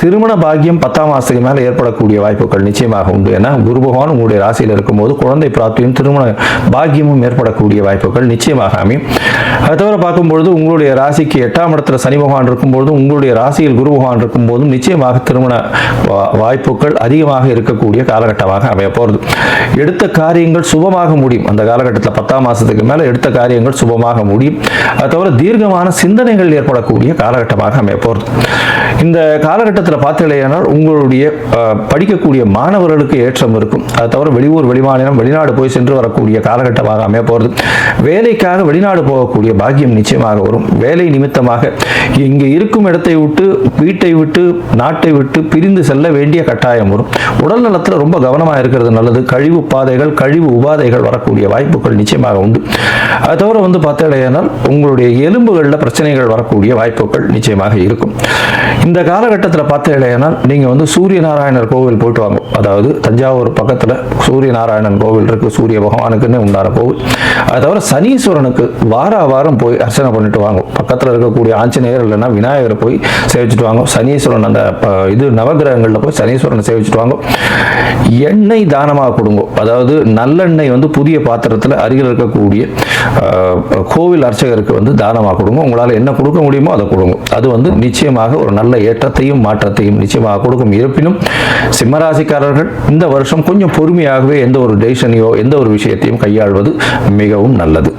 திருமண பாக்கியம் 10ஆம் மாசத்துக்கு மேல ஏற்படக்கூடிய வாய்ப்புகள் நிச்சயமாக உண்டு. ஏன்னா குரு பகவான் உங்களுடைய ராசியில் இருக்கும்போது குழந்தை பிராப்தியும் திருமண பாக்கியமும் ஏற்படக்கூடிய வாய்ப்புகள் நிச்சயமாக அமையும். அது தவிர பார்க்கும்பொழுது உங்களுடைய ராசிக்கு 8ஆம் இடத்துல சனி பகவான் இருக்கும்போது உங்களுடைய ராசியில் குரு பகவான் இருக்கும்போதும் நிச்சயமாக திருமண வாய்ப்புகள் அதிகமாக இருக்கக்கூடிய காலகட்டமாக அமைய போகிறது. எடுத்த காரியங்கள் சுபமாக முடியும். அந்த காலகட்டத்தில் 10ஆம் மாசத்துக்கு மேல எடுத்த காரியங்கள் சுபமாக முடியும். அது தவிர தீர்க்கமான சிந்தனைகள் ஏற்படக்கூடிய காலகட்டமாக அமைய போகிறது. இந்த காலகட்டத்தில் பார்த்தீங்கன்னா உங்களுடைய படிக்கக்கூடிய மாணவர்களுக்கு ஏற்றம் இருக்கும். அது தவிர வெளியூர் வெளிமாநிலம் வெளிநாடு போய் சென்று வரக்கூடிய காலகட்டமாக அமைய போகிறது. வேலைக்காக வெளிநாடு போகக்கூடிய பாக்கியம் நிச்சயமாக வரும். வேலை நிமித்தமாக இங்கே இருக்கும் இடத்தை விட்டு வீட்டை விட்டு நாட்டை விட்டு பிரிந்து செல்ல வேண்டிய கட்டாயம் வரும். உடல் நலத்தில் ரொம்ப கவனமாக இருக்கிறது நல்லது. கழிவு பாதைகள் கழிவு உபாதைகள் வரக்கூடிய வாய்ப்புகள் நிச்சயமாக உண்டு. அது தவிர பார்த்தீங்கன்னா உங்களுடைய எலும்புகளில் பிரச்சனைகள் வரக்கூடிய வாய்ப்புகள் நிச்சயமாக இருக்கும். இந்த காலகட்டத்தில் பார்த்தீங்கன்னா நீங்கள் சூரிய நாராயணர் கோவில் போயிட்டு வாங்க. அதாவது தஞ்சாவூர் பக்கத்தில் சூரிய நாராயணன் கோவில் இருக்கு. சூரிய பகவானுக்குன்னு உண்டான கோவில். அது தவிர சனீஸ்வரனுக்கு வாரம் போய் அர்ச்சனை பண்ணிட்டு வாங்க. பக்கத்தில் இருக்கக்கூடிய ஆஞ்சநேயர் இல்லைன்னா விநாயகரை போய் சேவிச்சுட்டு வாங்க. சனீஸ்வரன் அந்த நவகிரகங்களில் போய் சனீஸ்வரனை சேவிச்சுட்டு வாங்க. எண்ணெய் தானமாக கொடுங்க. அதாவது நல்லெண்ணெய் புதிய பாத்திரத்தில் அருகில் இருக்கக்கூடிய கோவில் அர்ச்சகருக்கு தானமாக கொடுங்க. உங்களால் என்ன கொடுக்க முடியுமோ அதை கொடுங்க. அது நிச்சயமாக ஒரு நல்ல ஏற்றத்தையும் மாற்றத்தையும் நிச்சயமாக கொடுக்கும். இருப்பினும் சிம்மராசிக்காரர்கள் இந்த வருஷம் கொஞ்சம் பொறுமையாகவே எந்த ஒரு டெசிஷனையோ எந்த ஒரு விஷயத்தையும் கையாள்வது மிகவும் நல்லது.